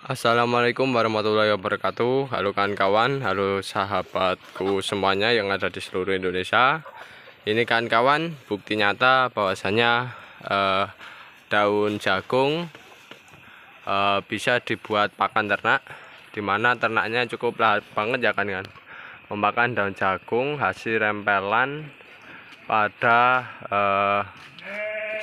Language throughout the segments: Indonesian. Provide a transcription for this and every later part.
Assalamualaikum warahmatullahi wabarakatuh. Halo kawan-kawan, halo sahabatku semuanya yang ada di seluruh Indonesia. Ini kawan-kawan, bukti nyata bahwasanya daun jagung bisa dibuat pakan ternak, dimana ternaknya cukup lahap banget ya kan, memakan daun jagung hasil rempelan pada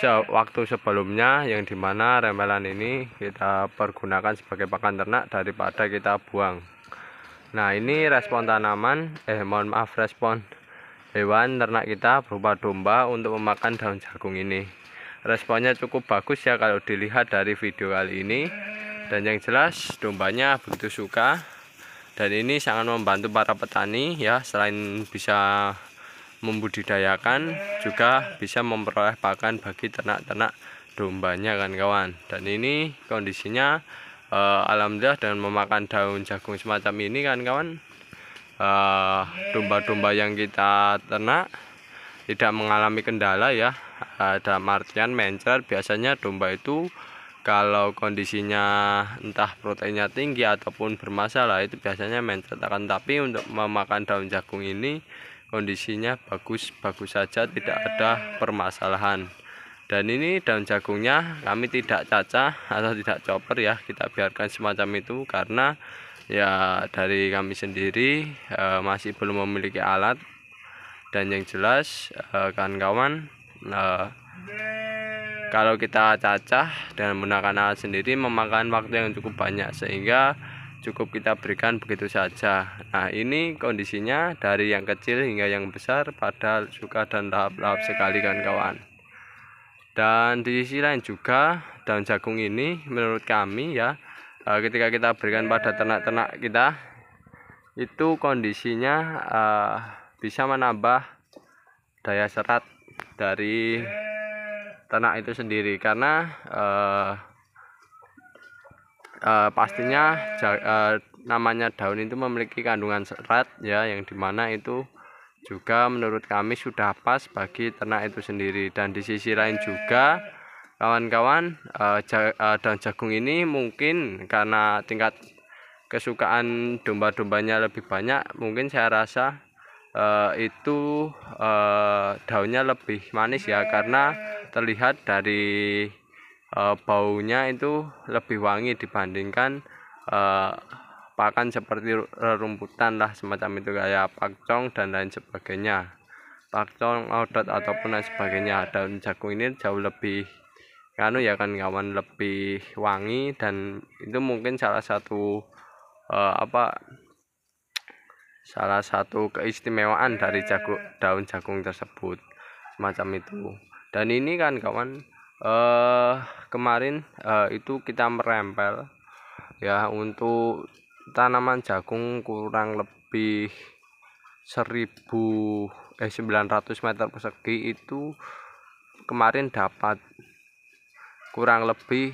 waktu sebelumnya, yang dimana rempelan ini kita pergunakan sebagai pakan ternak daripada kita buang. Nah, ini respon tanaman respon hewan ternak kita berupa domba untuk memakan daun jagung ini. Responnya cukup bagus ya kalau dilihat dari video kali ini, dan yang jelas dombanya begitu suka, dan ini sangat membantu para petani ya. Selain bisa membudidayakan, juga bisa memperoleh pakan bagi ternak-ternak dombanya kan kawan. Dan ini kondisinya alhamdulillah dengan memakan daun jagung semacam ini kan kawan, domba-domba yang kita ternak tidak mengalami kendala ya. Ada artian mencret. Biasanya domba itu kalau kondisinya entah proteinnya tinggi ataupun bermasalah, itu biasanya mencret. Akan tapi untuk memakan daun jagung ini kondisinya bagus saja, tidak ada permasalahan. Dan ini daun jagungnya kami tidak cacah atau tidak chopper ya, kita biarkan semacam itu karena ya dari kami sendiri masih belum memiliki alat. Dan yang jelas kawan-kawan, kalau kita cacah dan menggunakan alat sendiri memakan waktu yang cukup banyak, sehingga cukup kita berikan begitu saja. Nah, ini kondisinya dari yang kecil hingga yang besar pada suka dan lahap-lahap sekali kan kawan. Dan di sisi lain juga daun jagung ini menurut kami ya, ketika kita berikan pada ternak-ternak kita, itu kondisinya bisa menambah daya serat dari ternak itu sendiri, karena pastinya namanya daun itu memiliki kandungan serat ya, yang dimana itu juga menurut kami sudah pas bagi ternak itu sendiri. Dan di sisi lain juga kawan-kawan, daun jagung ini mungkin karena tingkat kesukaan domba-dombanya lebih banyak, mungkin saya rasa itu daunnya lebih manis ya, karena terlihat dari baunya itu lebih wangi dibandingkan pakan seperti rumputan lah semacam itu, kayak pakcong dan lain sebagainya, pakcong, odot ataupun lain sebagainya. Daun jagung ini jauh lebih ya kan kawan, lebih wangi, dan itu mungkin salah satu salah satu keistimewaan dari daun jagung tersebut semacam itu. Dan ini kan kawan, kemarin itu kita merempel ya untuk tanaman jagung kurang lebih 900 meter persegi. Itu kemarin dapat kurang lebih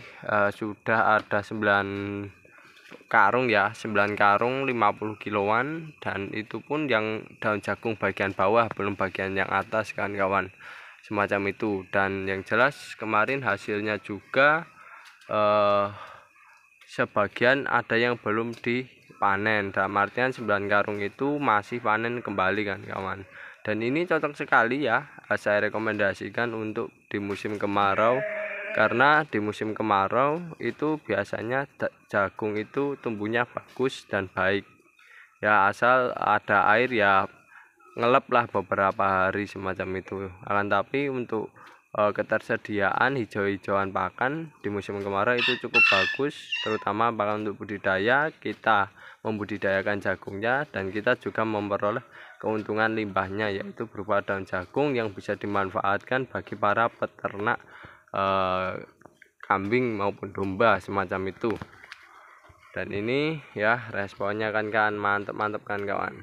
sudah ada 9 karung ya, 9 karung 50 kiloan, dan itu pun yang daun jagung bagian bawah, belum bagian yang atas kan kawan, semacam itu. Dan yang jelas kemarin hasilnya juga sebagian ada yang belum dipanen, dalam artian 9 karung itu masih panen kembali kan kawan. Dan ini cocok sekali ya, saya rekomendasikan untuk di musim kemarau, karena di musim kemarau itu biasanya jagung itu tumbuhnya bagus dan baik ya, asal ada air ya ngelap lah beberapa hari semacam itu. Akan tapi untuk ketersediaan hijau-hijauan pakan di musim kemarau itu cukup bagus, terutama pakan untuk budidaya. Kita membudidayakan jagungnya dan kita juga memperoleh keuntungan limbahnya, yaitu berupa daun jagung yang bisa dimanfaatkan bagi para peternak kambing maupun domba semacam itu. Dan ini ya responnya kan mantep kan kawan,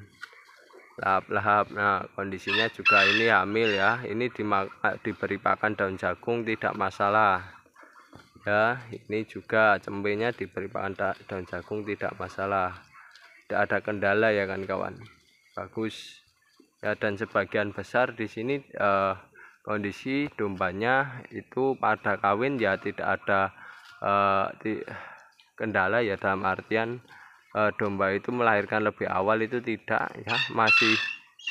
lahap-lahap. Nah, kondisinya juga ini hamil ya, ini diberi pakan daun jagung tidak masalah ya. Ini juga cembenya diberi pakan daun jagung tidak masalah, tidak ada kendala ya kan kawan, bagus ya. Dan sebagian besar di sini kondisi dombanya itu pada kawin ya, tidak ada kendala ya, dalam artian domba itu melahirkan lebih awal itu tidak ya, masih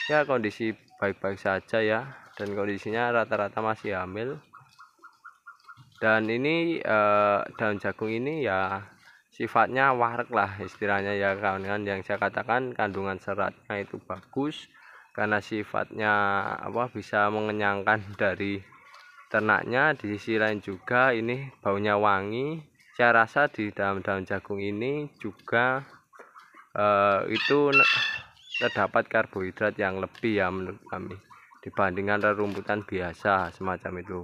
ya kondisi baik-baik saja ya, dan kondisinya rata-rata masih hamil. Dan ini daun jagung ini ya sifatnya warek lah istilahnya ya kawan-kawan, yang saya katakan kandungan seratnya itu bagus karena sifatnya bisa mengenyangkan dari ternaknya. Di sisi lain juga ini baunya wangi. Saya rasa di dalam daun jagung ini juga itu terdapat karbohidrat yang lebih ya menurut kami dibandingkan rerumputan biasa semacam itu,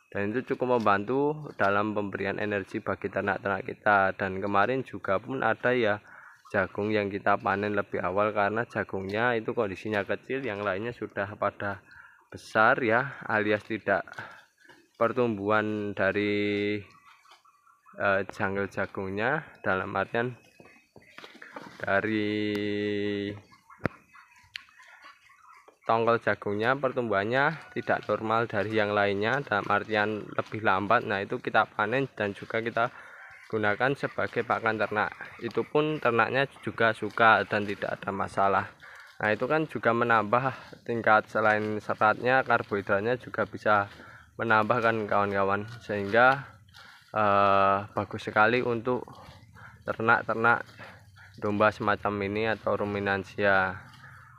dan itu cukup membantu dalam pemberian energi bagi ternak-ternak kita. Dan kemarin juga pun ada ya jagung yang kita panen lebih awal karena jagungnya itu kondisinya kecil, yang lainnya sudah pada besar ya, alias tidak pertumbuhan dari janggal jagungnya, dalam artian dari tongkol jagungnya pertumbuhannya tidak normal dari yang lainnya, dalam artian lebih lambat. Nah itu kita panen dan juga kita gunakan sebagai pakan ternak, itu pun ternaknya juga suka dan tidak ada masalah. Nah itu kan juga menambah tingkat, selain seratnya, karbohidratnya juga bisa menambah kan kawan-kawan, sehingga bagus sekali untuk ternak-ternak domba semacam ini atau ruminansia.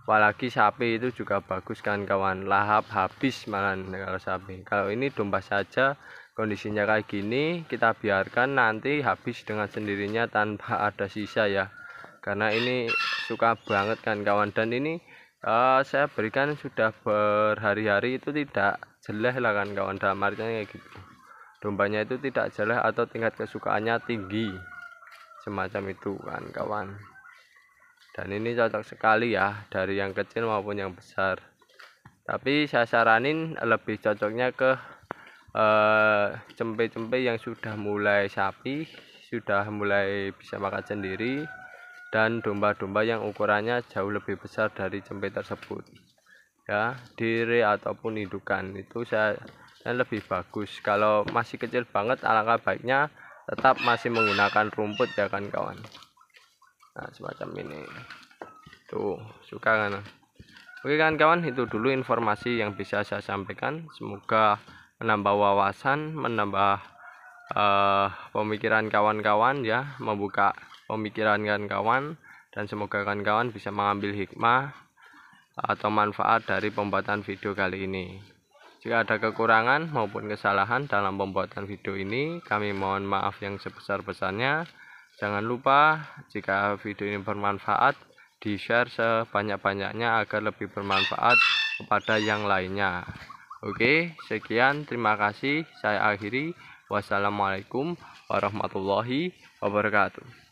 Apalagi sapi itu juga bagus kan kawan, lahap habis malah kalau sapi. Kalau ini domba saja kondisinya kayak gini, kita biarkan nanti habis dengan sendirinya tanpa ada sisa ya, karena ini suka banget kan kawan. Dan ini saya berikan sudah berhari-hari itu tidak jelek lah kan kawan, dalam artinya kayak gitu, dombanya itu tidak jelek atau tingkat kesukaannya tinggi semacam itu kan kawan. Dan ini cocok sekali ya dari yang kecil maupun yang besar, tapi saya saranin lebih cocoknya ke cempe-cempe yang sudah mulai sapi, sudah mulai bisa makan sendiri, dan domba-domba yang ukurannya jauh lebih besar dari cempe tersebut ya, diri ataupun indukan itu saya lebih bagus. Kalau masih kecil banget alangkah baiknya tetap masih menggunakan rumput ya kan kawan. Nah semacam ini tuh, suka kan. Oke kan kawan, itu dulu informasi yang bisa saya sampaikan, semoga menambah wawasan, menambah pemikiran kawan-kawan ya, membuka pemikiran kawan-kawan, dan semoga kawan-kawan bisa mengambil hikmah atau manfaat dari pembuatan video kali ini. Jika ada kekurangan maupun kesalahan dalam pembuatan video ini, kami mohon maaf yang sebesar-besarnya. Jangan lupa jika video ini bermanfaat, di-share sebanyak-banyaknya agar lebih bermanfaat kepada yang lainnya. Oke, sekian, terima kasih, saya akhiri. Wassalamualaikum warahmatullahi wabarakatuh.